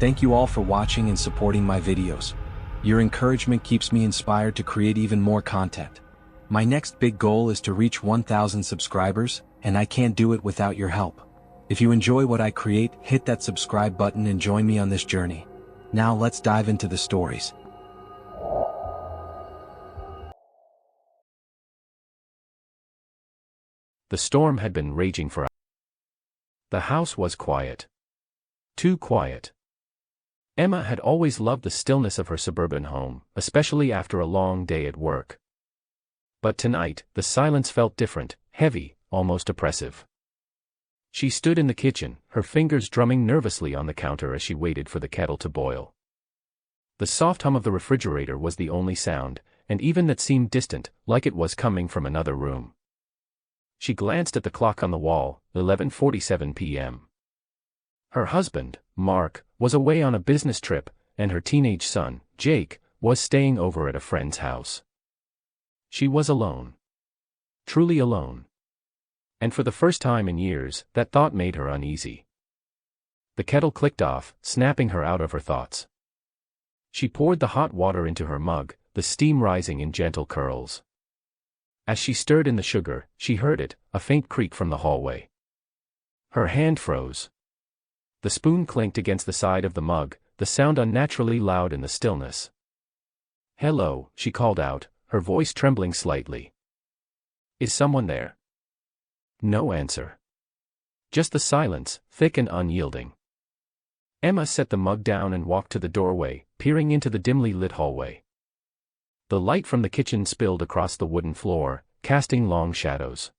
Thank you all for watching and supporting my videos. Your encouragement keeps me inspired to create even more content. My next big goal is to reach 1,000 subscribers, and I can't do it without your help. If you enjoy what I create, hit that subscribe button and join me on this journey. Now let's dive into the stories. The storm had been raging for hours. The house was quiet. Too quiet. Emma had always loved the stillness of her suburban home, especially after a long day at work. But tonight, the silence felt different, heavy, almost oppressive. She stood in the kitchen, her fingers drumming nervously on the counter as she waited for the kettle to boil. The soft hum of the refrigerator was the only sound, and even that seemed distant, like it was coming from another room. She glanced at the clock on the wall, 11:47 p.m. Her husband, Mark, was away on a business trip, and her teenage son, Jake, was staying over at a friend's house. She was alone. Truly alone. And for the first time in years, that thought made her uneasy. The kettle clicked off, snapping her out of her thoughts. She poured the hot water into her mug, the steam rising in gentle curls. As she stirred in the sugar, she heard it, a faint creak from the hallway. Her hand froze. The spoon clinked against the side of the mug, the sound unnaturally loud in the stillness. "Hello," she called out, her voice trembling slightly. "Is someone there?" No answer. Just the silence, thick and unyielding. Emma set the mug down and walked to the doorway, peering into the dimly lit hallway. The light from the kitchen spilled across the wooden floor, casting long shadows.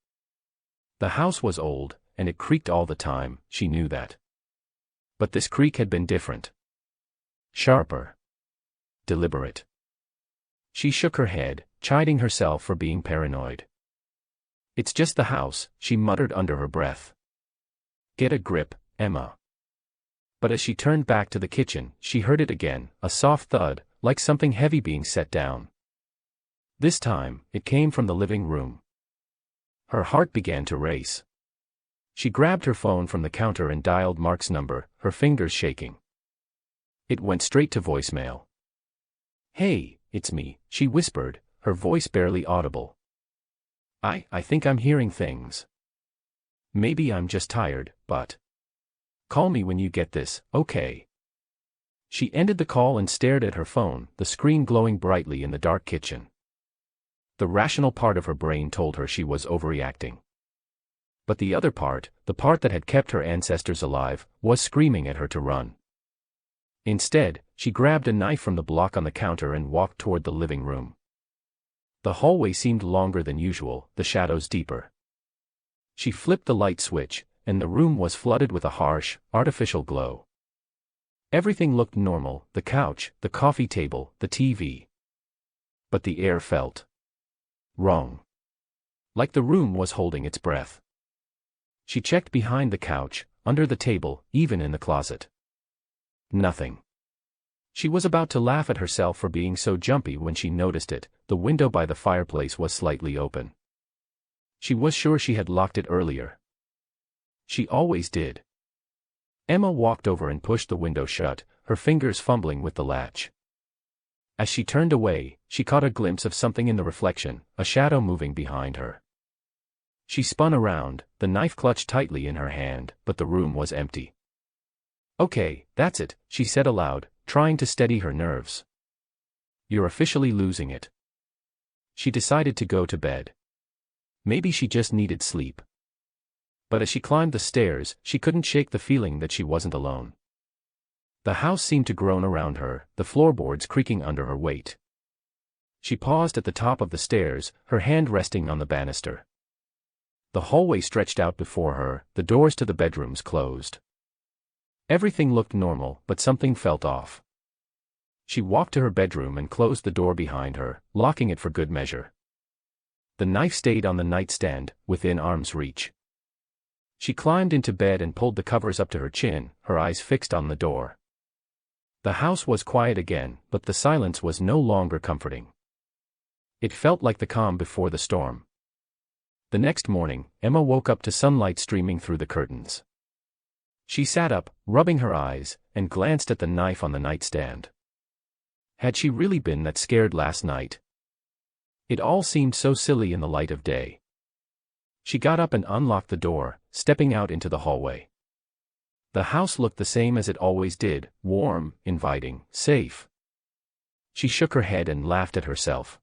The house was old, and it creaked all the time, she knew that. But this creak had been different. Sharper. Deliberate. She shook her head, chiding herself for being paranoid. "It's just the house," she muttered under her breath. "Get a grip, Emma." But as she turned back to the kitchen, she heard it again, a soft thud, like something heavy being set down. This time, it came from the living room. Her heart began to race. She grabbed her phone from the counter and dialed Mark's number, her fingers shaking. It went straight to voicemail. "Hey, it's me," she whispered, her voice barely audible. I think I'm hearing things. Maybe I'm just tired, but call me when you get this, okay?" She ended the call and stared at her phone, the screen glowing brightly in the dark kitchen. The rational part of her brain told her she was overreacting. But the other part, the part that had kept her ancestors alive, was screaming at her to run. Instead, she grabbed a knife from the block on the counter and walked toward the living room. The hallway seemed longer than usual, the shadows deeper. She flipped the light switch, and the room was flooded with a harsh, artificial glow. Everything looked normal, the couch, the coffee table, the TV. But the air felt wrong. Like the room was holding its breath. She checked behind the couch, under the table, even in the closet. Nothing. She was about to laugh at herself for being so jumpy when she noticed it. The window by the fireplace was slightly open. She was sure she had locked it earlier. She always did. Emma walked over and pushed the window shut, her fingers fumbling with the latch. As she turned away, she caught a glimpse of something in the reflection, a shadow moving behind her. She spun around, the knife clutched tightly in her hand, but the room was empty. "Okay, that's it," she said aloud, trying to steady her nerves. "You're officially losing it." She decided to go to bed. Maybe she just needed sleep. But as she climbed the stairs, she couldn't shake the feeling that she wasn't alone. The house seemed to groan around her, the floorboards creaking under her weight. She paused at the top of the stairs, her hand resting on the banister. The hallway stretched out before her, the doors to the bedrooms closed. Everything looked normal, but something felt off. She walked to her bedroom and closed the door behind her, locking it for good measure. The knife stayed on the nightstand, within arm's reach. She climbed into bed and pulled the covers up to her chin, her eyes fixed on the door. The house was quiet again, but the silence was no longer comforting. It felt like the calm before the storm. The next morning, Emma woke up to sunlight streaming through the curtains. She sat up, rubbing her eyes, and glanced at the knife on the nightstand. Had she really been that scared last night? It all seemed so silly in the light of day. She got up and unlocked the door, stepping out into the hallway. The house looked the same as it always did, warm, inviting, safe. She shook her head and laughed at herself.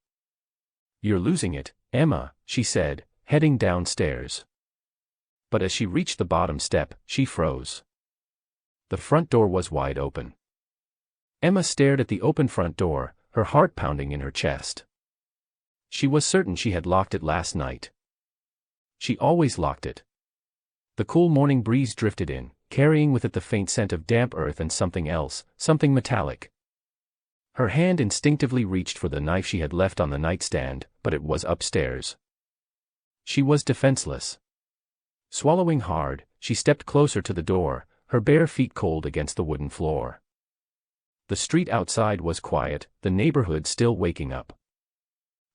"You're losing it, Emma," she said, heading downstairs. But as she reached the bottom step, she froze. The front door was wide open. Emma stared at the open front door, her heart pounding in her chest. She was certain she had locked it last night. She always locked it. The cool morning breeze drifted in, carrying with it the faint scent of damp earth and something else, something metallic. Her hand instinctively reached for the knife she had left on the nightstand, but it was upstairs. She was defenseless. Swallowing hard, she stepped closer to the door, her bare feet cold against the wooden floor. The street outside was quiet, the neighborhood still waking up.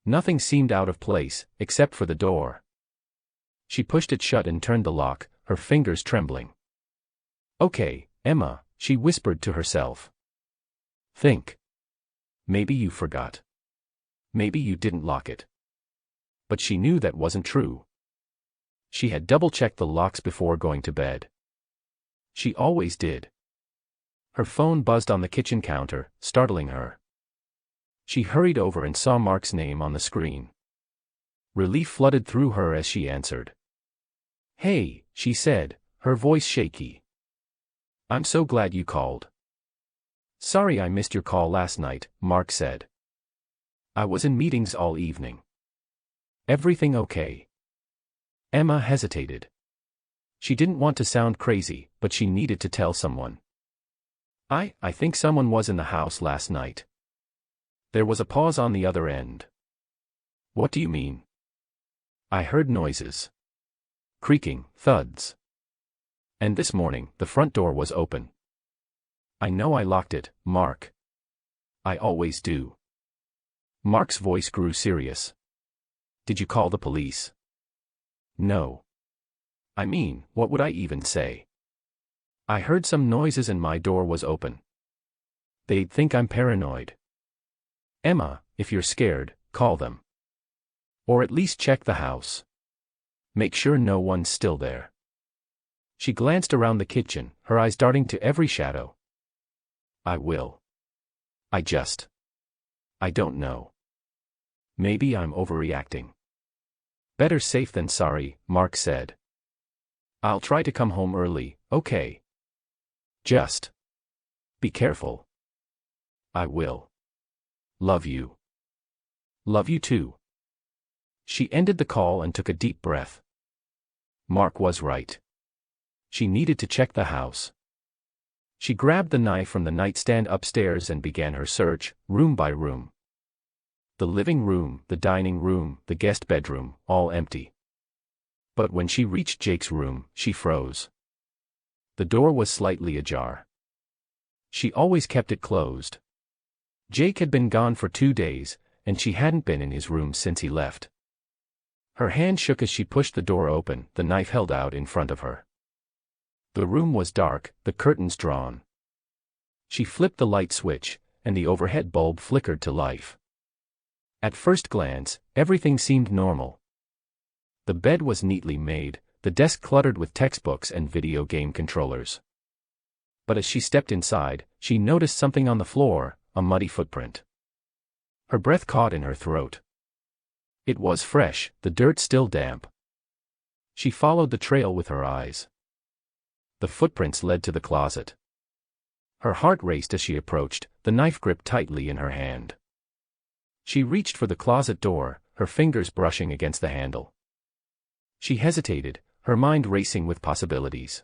Nothing seemed out of place, except for the door. She pushed it shut and turned the lock, her fingers trembling. "Okay, Emma," she whispered to herself. "Think. Maybe you forgot. Maybe you didn't lock it." But she knew that wasn't true. She had double-checked the locks before going to bed. She always did. Her phone buzzed on the kitchen counter, startling her. She hurried over and saw Mark's name on the screen. Relief flooded through her as she answered. "Hey," she said, her voice shaky. "I'm so glad you called." "Sorry I missed your call last night," Mark said. "I was in meetings all evening." "Everything okay?" Emma hesitated. She didn't want to sound crazy, but she needed to tell someone. I think someone was in the house last night." There was a pause on the other end. "What do you mean?" "I heard noises. Creaking, thuds. And this morning, the front door was open." "I know I locked it, Mark. I always do." Mark's voice grew serious. "Did you call the police?" "No. I mean, what would I even say? I heard some noises and my door was open. They'd think I'm paranoid." "Emma, if you're scared, call them. Or at least check the house. Make sure no one's still there." She glanced around the kitchen, her eyes darting to every shadow. "I will. I don't know. Maybe I'm overreacting." "Better safe than sorry," Mark said. "I'll try to come home early, okay? Just be careful." "I will. Love you." "Love you too." She ended the call and took a deep breath. Mark was right. She needed to check the house. She grabbed the knife from the nightstand upstairs and began her search, room by room. The living room, the dining room, the guest bedroom, all empty. But when she reached Jake's room, she froze. The door was slightly ajar. She always kept it closed. Jake had been gone for 2 days, and she hadn't been in his room since he left. Her hand shook as she pushed the door open, the knife held out in front of her. The room was dark, the curtains drawn. She flipped the light switch, and the overhead bulb flickered to life. At first glance, everything seemed normal. The bed was neatly made, the desk cluttered with textbooks and video game controllers. But as she stepped inside, she noticed something on the floor, a muddy footprint. Her breath caught in her throat. It was fresh, the dirt still damp. She followed the trail with her eyes. The footprints led to the closet. Her heart raced as she approached, the knife gripped tightly in her hand. She reached for the closet door, her fingers brushing against the handle. She hesitated, her mind racing with possibilities.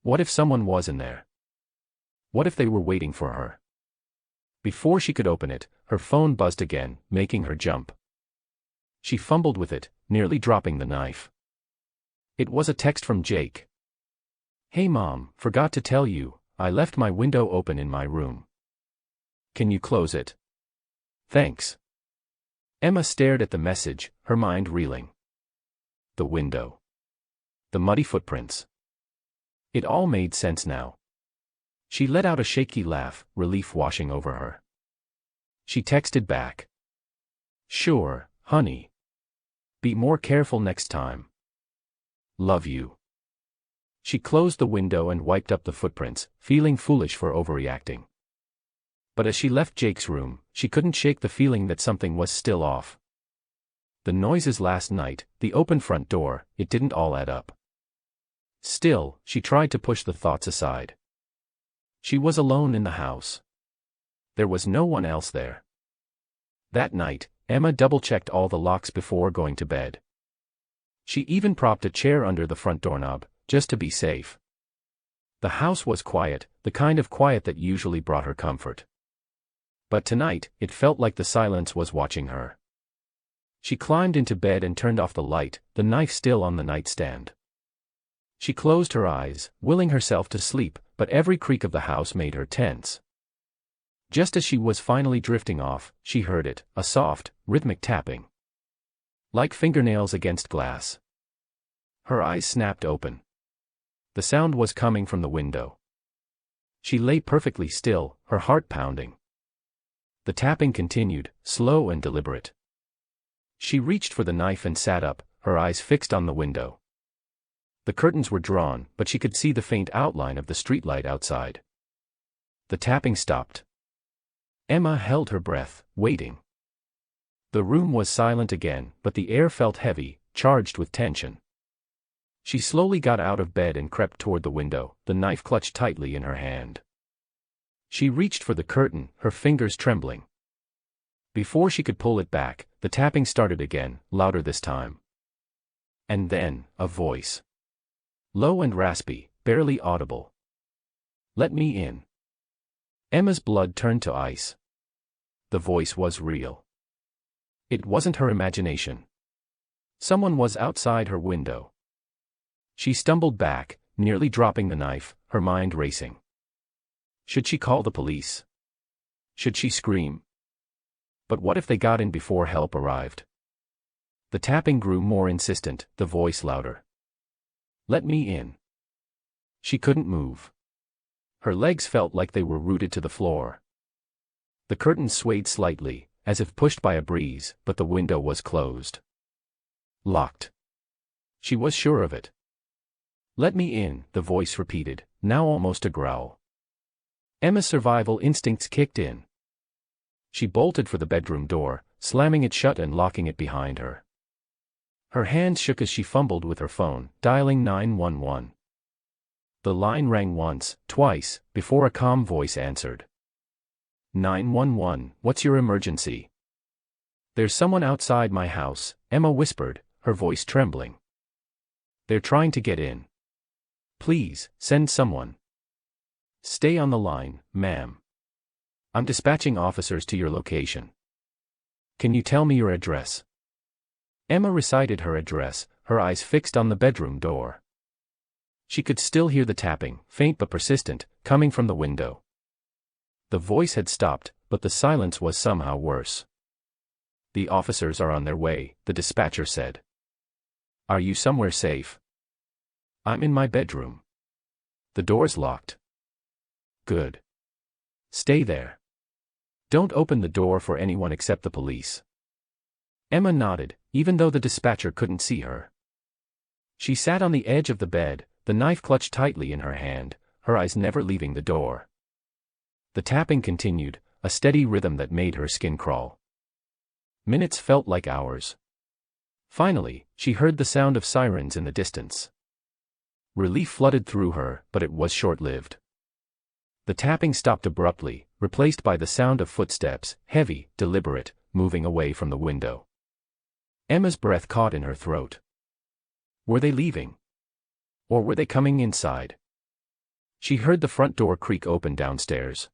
What if someone was in there? What if they were waiting for her? Before she could open it, her phone buzzed again, making her jump. She fumbled with it, nearly dropping the knife. It was a text from Jake. "Hey Mom, forgot to tell you, I left my window open in my room. Can you close it? Thanks." Emma stared at the message, her mind reeling. The window. The muddy footprints. It all made sense now. She let out a shaky laugh, relief washing over her. She texted back. "Sure, honey. Be more careful next time. Love you." She closed the window and wiped up the footprints, feeling foolish for overreacting. But as she left Jake's room, she couldn't shake the feeling that something was still off. The noises last night, the open front door, it didn't all add up. Still, she tried to push the thoughts aside. She was alone in the house. There was no one else there. That night, Emma double-checked all the locks before going to bed. She even propped a chair under the front doorknob, just to be safe. The house was quiet, the kind of quiet that usually brought her comfort. But tonight, it felt like the silence was watching her. She climbed into bed and turned off the light, the knife still on the nightstand. She closed her eyes, willing herself to sleep, but every creak of the house made her tense. Just as she was finally drifting off, she heard it, a soft, rhythmic tapping. Like fingernails against glass. Her eyes snapped open. The sound was coming from the window. She lay perfectly still, her heart pounding. The tapping continued, slow and deliberate. She reached for the knife and sat up, her eyes fixed on the window. The curtains were drawn, but she could see the faint outline of the streetlight outside. The tapping stopped. Emma held her breath, waiting. The room was silent again, but the air felt heavy, charged with tension. She slowly got out of bed and crept toward the window, the knife clutched tightly in her hand. She reached for the curtain, her fingers trembling. Before she could pull it back, the tapping started again, louder this time. And then, a voice. Low and raspy, barely audible. "Let me in." Emma's blood turned to ice. The voice was real. It wasn't her imagination. Someone was outside her window. She stumbled back, nearly dropping the knife, her mind racing. Should she call the police? Should she scream? But what if they got in before help arrived? The tapping grew more insistent, the voice louder. "Let me in." She couldn't move. Her legs felt like they were rooted to the floor. The curtains swayed slightly, as if pushed by a breeze, but the window was closed. Locked. She was sure of it. "Let me in," the voice repeated, now almost a growl. Emma's survival instincts kicked in. She bolted for the bedroom door, slamming it shut and locking it behind her. Her hands shook as she fumbled with her phone, dialing 911. The line rang once, twice, before a calm voice answered. 911, what's your emergency? There's someone outside my house, Emma whispered, her voice trembling. They're trying to get in. Please, send someone. Stay on the line, ma'am. I'm dispatching officers to your location. Can you tell me your address? Emma recited her address, her eyes fixed on the bedroom door. She could still hear the tapping, faint but persistent, coming from the window. The voice had stopped, but the silence was somehow worse. The officers are on their way, the dispatcher said. Are you somewhere safe? I'm in my bedroom. The door's locked. Good. Stay there. Don't open the door for anyone except the police. Emma nodded, even though the dispatcher couldn't see her. She sat on the edge of the bed, the knife clutched tightly in her hand, her eyes never leaving the door. The tapping continued, a steady rhythm that made her skin crawl. Minutes felt like hours. Finally, she heard the sound of sirens in the distance. Relief flooded through her, but it was short-lived. The tapping stopped abruptly, replaced by the sound of footsteps, heavy, deliberate, moving away from the window. Emma's breath caught in her throat. Were they leaving? Or were they coming inside? She heard the front door creak open downstairs.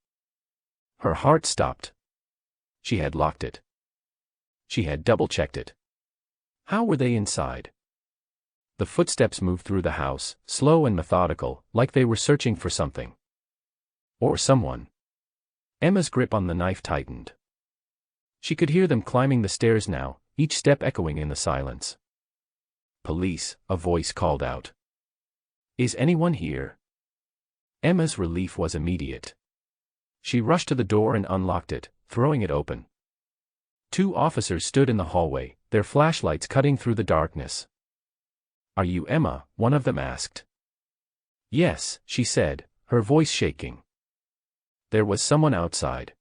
Her heart stopped. She had locked it. She had double-checked it. How were they inside? The footsteps moved through the house, slow and methodical, like they were searching for something. Or someone. Emma's grip on the knife tightened. She could hear them climbing the stairs now, each step echoing in the silence. Police, a voice called out. Is anyone here? Emma's relief was immediate. She rushed to the door and unlocked it, throwing it open. 2 officers stood in the hallway, their flashlights cutting through the darkness. "Are you Emma?" one of them asked. "Yes," she said, her voice shaking. "There was someone outside.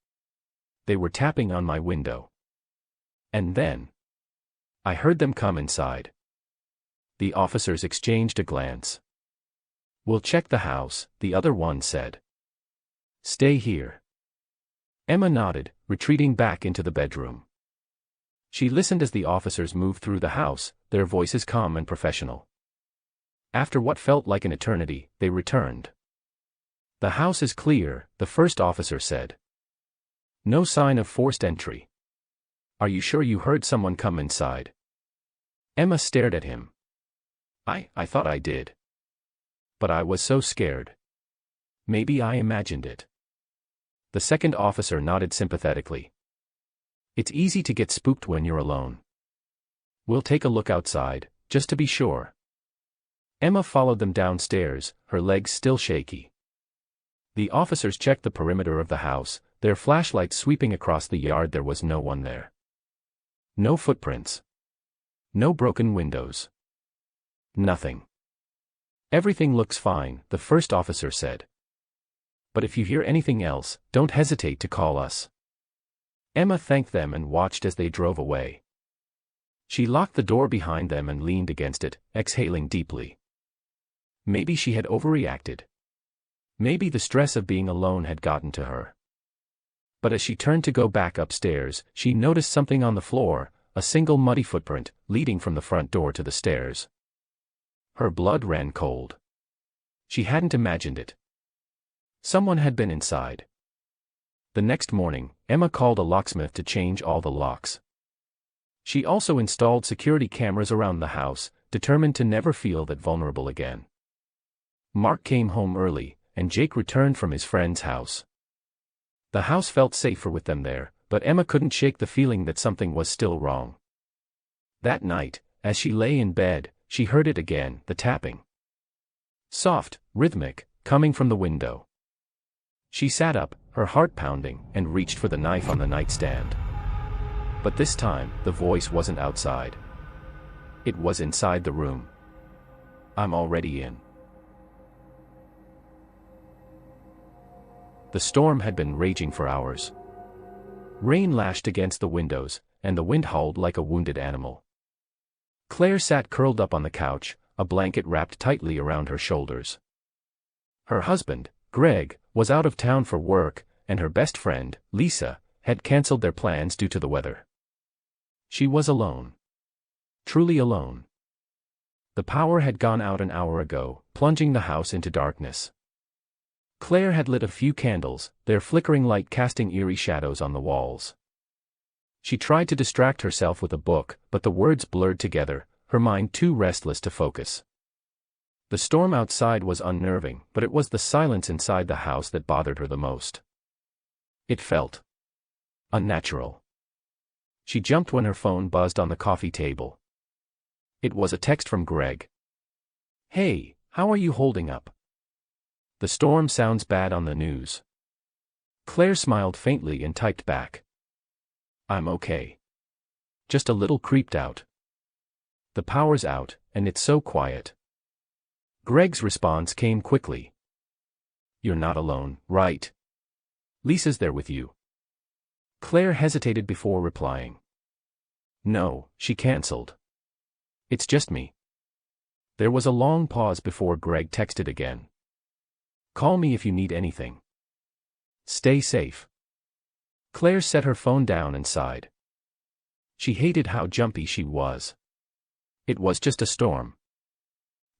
They were tapping on my window. And then I heard them come inside." The officers exchanged a glance. "We'll check the house," the other one said. "Stay here." Emma nodded, retreating back into the bedroom. She listened as the officers moved through the house, their voices calm and professional. After what felt like an eternity, they returned. "The house is clear," the first officer said. "No sign of forced entry. Are you sure you heard someone come inside?" Emma stared at him. I thought I did. But I was so scared. Maybe I imagined it." The second officer nodded sympathetically. "It's easy to get spooked when you're alone. We'll take a look outside, just to be sure." Emma followed them downstairs, her legs still shaky. The officers checked the perimeter of the house, their flashlights sweeping across the yard. There was no one there. No footprints. No broken windows. Nothing. "Everything looks fine," the first officer said. "But if you hear anything else, don't hesitate to call us." Emma thanked them and watched as they drove away. She locked the door behind them and leaned against it, exhaling deeply. Maybe she had overreacted. Maybe the stress of being alone had gotten to her. But as she turned to go back upstairs, she noticed something on the floor, a single muddy footprint, leading from the front door to the stairs. Her blood ran cold. She hadn't imagined it. Someone had been inside. The next morning, Emma called a locksmith to change all the locks. She also installed security cameras around the house, determined to never feel that vulnerable again. Mark came home early, and Jake returned from his friend's house. The house felt safer with them there, but Emma couldn't shake the feeling that something was still wrong. That night, as she lay in bed, she heard it again, the tapping. Soft, rhythmic, coming from the window. She sat up, her heart pounding, and reached for the knife on the nightstand. But this time, the voice wasn't outside. It was inside the room. "I'm already in." The storm had been raging for hours. Rain lashed against the windows, and the wind howled like a wounded animal. Claire sat curled up on the couch, a blanket wrapped tightly around her shoulders. Her husband, Greg, was out of town for work, and her best friend, Lisa, had cancelled their plans due to the weather. She was alone. Truly alone. The power had gone out an hour ago, plunging the house into darkness. Claire had lit a few candles, their flickering light casting eerie shadows on the walls. She tried to distract herself with a book, but the words blurred together, her mind too restless to focus. The storm outside was unnerving, but it was the silence inside the house that bothered her the most. It felt unnatural. She jumped when her phone buzzed on the coffee table. It was a text from Greg. "Hey, how are you holding up? The storm sounds bad on the news." Claire smiled faintly and typed back, "I'm okay. Just a little creeped out. The power's out, and it's so quiet." Greg's response came quickly. "You're not alone, right? Lisa's there with you." Claire hesitated before replying. "No, she cancelled. It's just me." There was a long pause before Greg texted again. "Call me if you need anything. Stay safe." Claire set her phone down and sighed. She hated how jumpy she was. It was just a storm.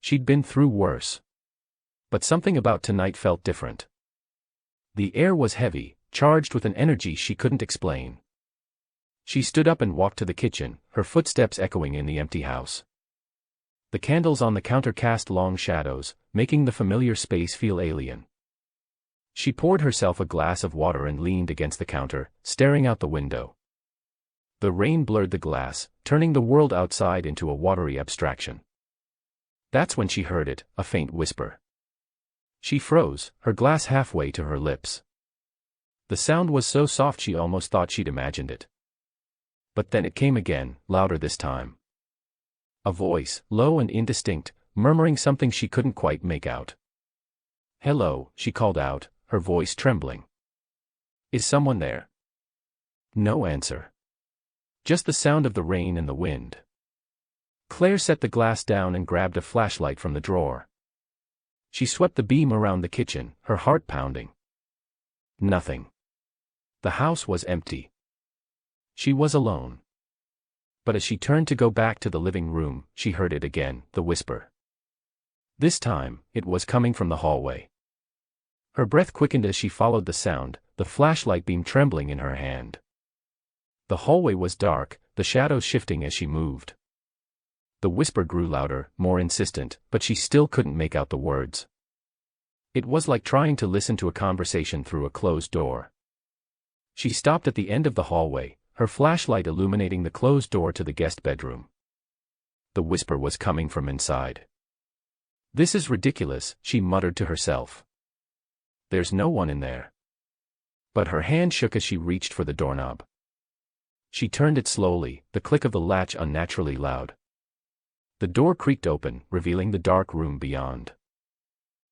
She'd been through worse. But something about tonight felt different. The air was heavy, charged with an energy she couldn't explain. She stood up and walked to the kitchen, her footsteps echoing in the empty house. The candles on the counter cast long shadows, making the familiar space feel alien. She poured herself a glass of water and leaned against the counter, staring out the window. The rain blurred the glass, turning the world outside into a watery abstraction. That's when she heard it, a faint whisper. She froze, her glass halfway to her lips. The sound was so soft she almost thought she'd imagined it. But then it came again, louder this time. A voice, low and indistinct, murmuring something she couldn't quite make out. "Hello," she called out, her voice trembling. "Is someone there?" No answer. Just the sound of the rain and the wind. Claire set the glass down and grabbed a flashlight from the drawer. She swept the beam around the kitchen, her heart pounding. Nothing. The house was empty. She was alone. But as she turned to go back to the living room, she heard it again, the whisper. This time, it was coming from the hallway. Her breath quickened as she followed the sound, the flashlight beam trembling in her hand. The hallway was dark, the shadows shifting as she moved. The whisper grew louder, more insistent, but she still couldn't make out the words. It was like trying to listen to a conversation through a closed door. She stopped at the end of the hallway, her flashlight illuminating the closed door to the guest bedroom. The whisper was coming from inside. "This is ridiculous," she muttered to herself. "There's no one in there." But her hand shook as she reached for the doorknob. She turned it slowly, the click of the latch unnaturally loud. The door creaked open, revealing the dark room beyond.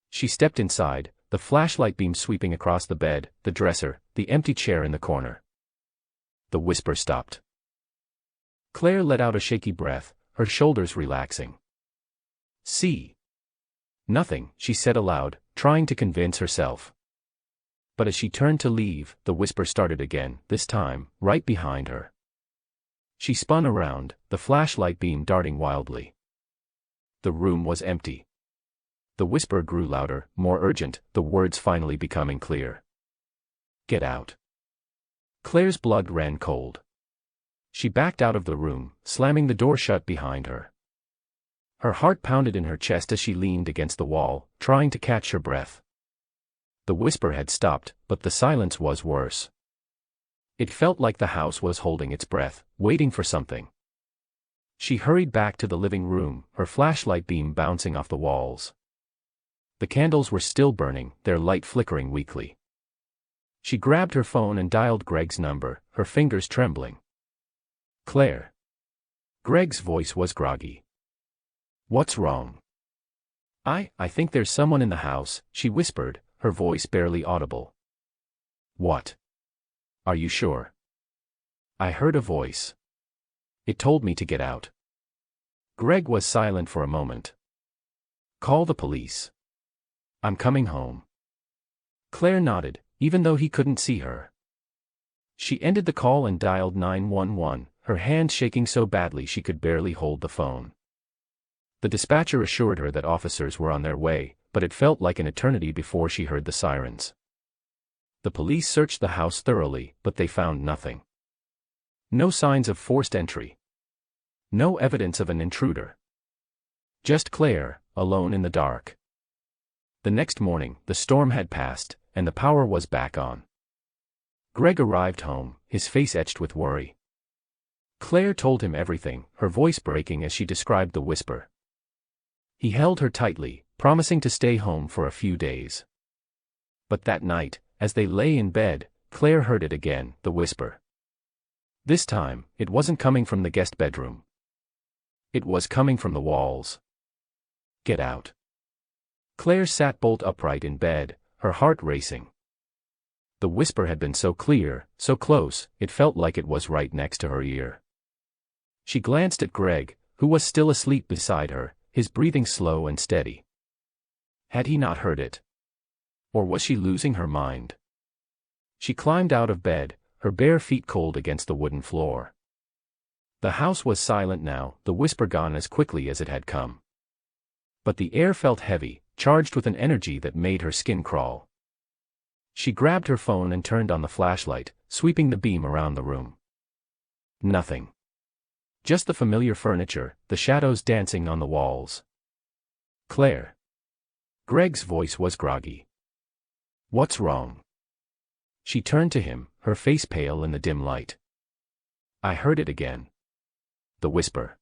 She stepped inside, the flashlight beam sweeping across the bed, the dresser, the empty chair in the corner. The whisper stopped. Claire let out a shaky breath, her shoulders relaxing. "See?" "Nothing," she said aloud, trying to convince herself. But as she turned to leave, the whisper started again, this time, right behind her. She spun around, the flashlight beam darting wildly. The room was empty. The whisper grew louder, more urgent, the words finally becoming clear. "Get out." Claire's blood ran cold. She backed out of the room, slamming the door shut behind her. Her heart pounded in her chest as she leaned against the wall, trying to catch her breath. The whisper had stopped, but the silence was worse. It felt like the house was holding its breath, waiting for something. She hurried back to the living room, her flashlight beam bouncing off the walls. The candles were still burning, their light flickering weakly. She grabbed her phone and dialed Greg's number, her fingers trembling. "Claire." Greg's voice was groggy. "What's wrong?" I think there's someone in the house," she whispered, her voice barely audible. "What? Are you sure?" "I heard a voice. It told me to get out." Greg was silent for a moment. "Call the police." "I'm coming home." Claire nodded, even though he couldn't see her. She ended the call and dialed 911, her hand shaking so badly she could barely hold the phone. The dispatcher assured her that officers were on their way, but it felt like an eternity before she heard the sirens. The police searched the house thoroughly, but they found nothing. No signs of forced entry. No evidence of an intruder. Just Claire, alone in the dark. The next morning, the storm had passed, and the power was back on. Greg arrived home, his face etched with worry. Claire told him everything, her voice breaking as she described the whisper. He held her tightly, promising to stay home for a few days. But that night, as they lay in bed, Claire heard it again, the whisper. This time, it wasn't coming from the guest bedroom. It was coming from the walls. "Get out." Claire sat bolt upright in bed, her heart racing. The whisper had been so clear, so close, it felt like it was right next to her ear. She glanced at Greg, who was still asleep beside her, his breathing slow and steady. Had he not heard it? Or was she losing her mind? She climbed out of bed, her bare feet cold against the wooden floor. The house was silent now, the whisper gone as quickly as it had come. But the air felt heavy, charged with an energy that made her skin crawl. She grabbed her phone and turned on the flashlight, sweeping the beam around the room. Nothing. Just the familiar furniture, the shadows dancing on the walls. "Claire." Greg's voice was groggy. "What's wrong?" She turned to him, her face pale in the dim light. "I heard it again." The whisper.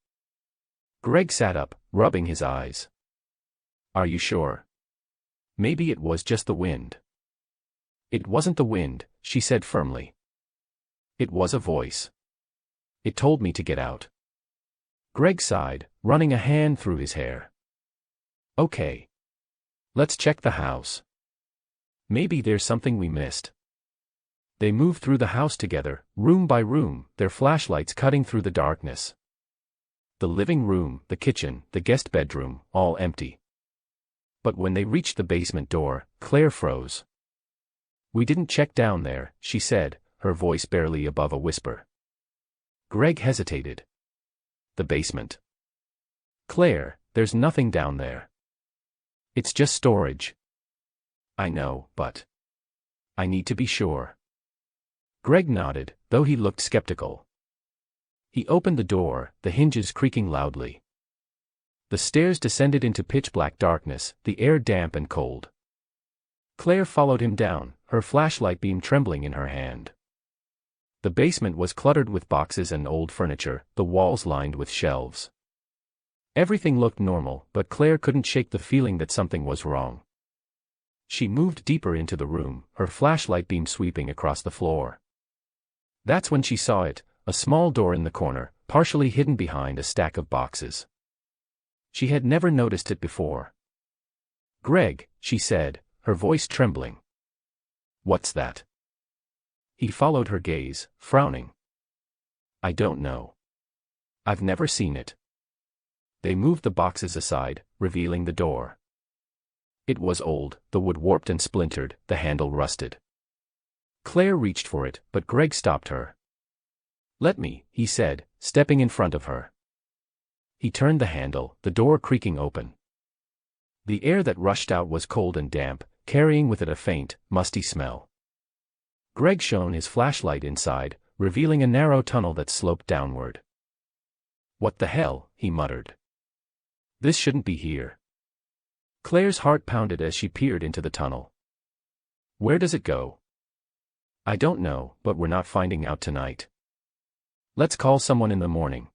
Greg sat up, rubbing his eyes. "Are you sure?" Maybe it was just the wind. It wasn't the wind, she said firmly. It was a voice. It told me to get out. Greg sighed, running a hand through his hair. Okay. Let's check the house. Maybe there's something we missed. They moved through the house together, room by room, their flashlights cutting through the darkness. The living room, the kitchen, the guest bedroom, all empty. But when they reached the basement door, Claire froze. We didn't check down there, she said, her voice barely above a whisper. Greg hesitated. The basement. Claire, there's nothing down there. It's just storage. I know, but I need to be sure. Greg nodded, though he looked skeptical. He opened the door, the hinges creaking loudly. The stairs descended into pitch-black darkness, the air damp and cold. Claire followed him down, her flashlight beam trembling in her hand. The basement was cluttered with boxes and old furniture, the walls lined with shelves. Everything looked normal, but Claire couldn't shake the feeling that something was wrong. She moved deeper into the room, her flashlight beam sweeping across the floor. That's when she saw it, a small door in the corner, partially hidden behind a stack of boxes. She had never noticed it before. Greg, she said, her voice trembling. What's that? He followed her gaze, frowning. I don't know. I've never seen it. They moved the boxes aside, revealing the door. It was old, the wood warped and splintered, the handle rusted. Claire reached for it, but Greg stopped her. Let me, he said, stepping in front of her. He turned the handle, the door creaking open. The air that rushed out was cold and damp, carrying with it a faint, musty smell. Greg shone his flashlight inside, revealing a narrow tunnel that sloped downward. What the hell, he muttered. This shouldn't be here. Claire's heart pounded as she peered into the tunnel. Where does it go? I don't know, but we're not finding out tonight. Let's call someone in the morning.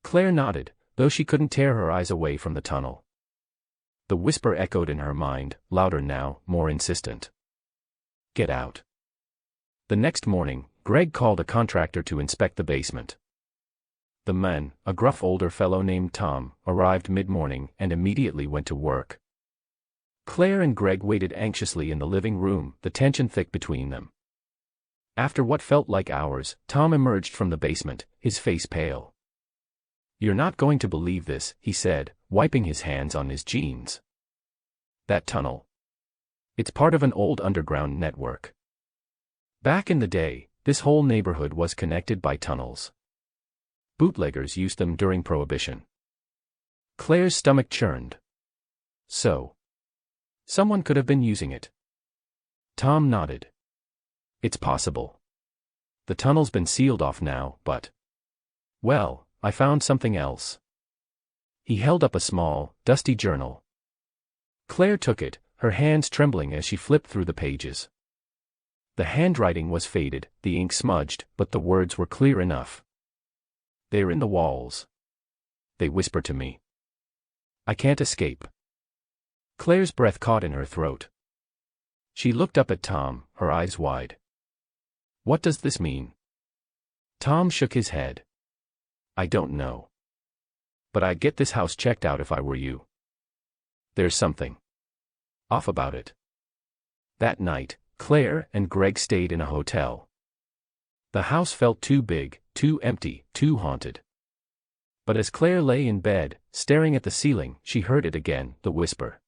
Claire nodded, though she couldn't tear her eyes away from the tunnel. The whisper echoed in her mind, louder now, more insistent. Get out. The next morning, Greg called a contractor to inspect the basement. The man, a gruff older fellow named Tom, arrived mid-morning and immediately went to work. Claire and Greg waited anxiously in the living room, the tension thick between them. After what felt like hours, Tom emerged from the basement, his face pale. You're not going to believe this, he said, wiping his hands on his jeans. That tunnel. It's part of an old underground network. Back in the day, this whole neighborhood was connected by tunnels. Bootleggers used them during Prohibition. Claire's stomach churned. So, someone could have been using it. Tom nodded. It's possible. The tunnel's been sealed off now, but... Well, I found something else. He held up a small, dusty journal. Claire took it, her hands trembling as she flipped through the pages. The handwriting was faded, the ink smudged, but the words were clear enough. They're in the walls. They whisper to me. I can't escape. Claire's breath caught in her throat. She looked up at Tom, her eyes wide. What does this mean? Tom shook his head. I don't know. But I'd get this house checked out if I were you. There's something off about it. That night, Claire and Greg stayed in a hotel. The house felt too big, too empty, too haunted. But as Claire lay in bed, staring at the ceiling, she heard it again, the whisper.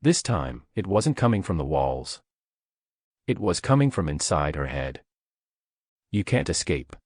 This time, it wasn't coming from the walls. It was coming from inside her head. You can't escape.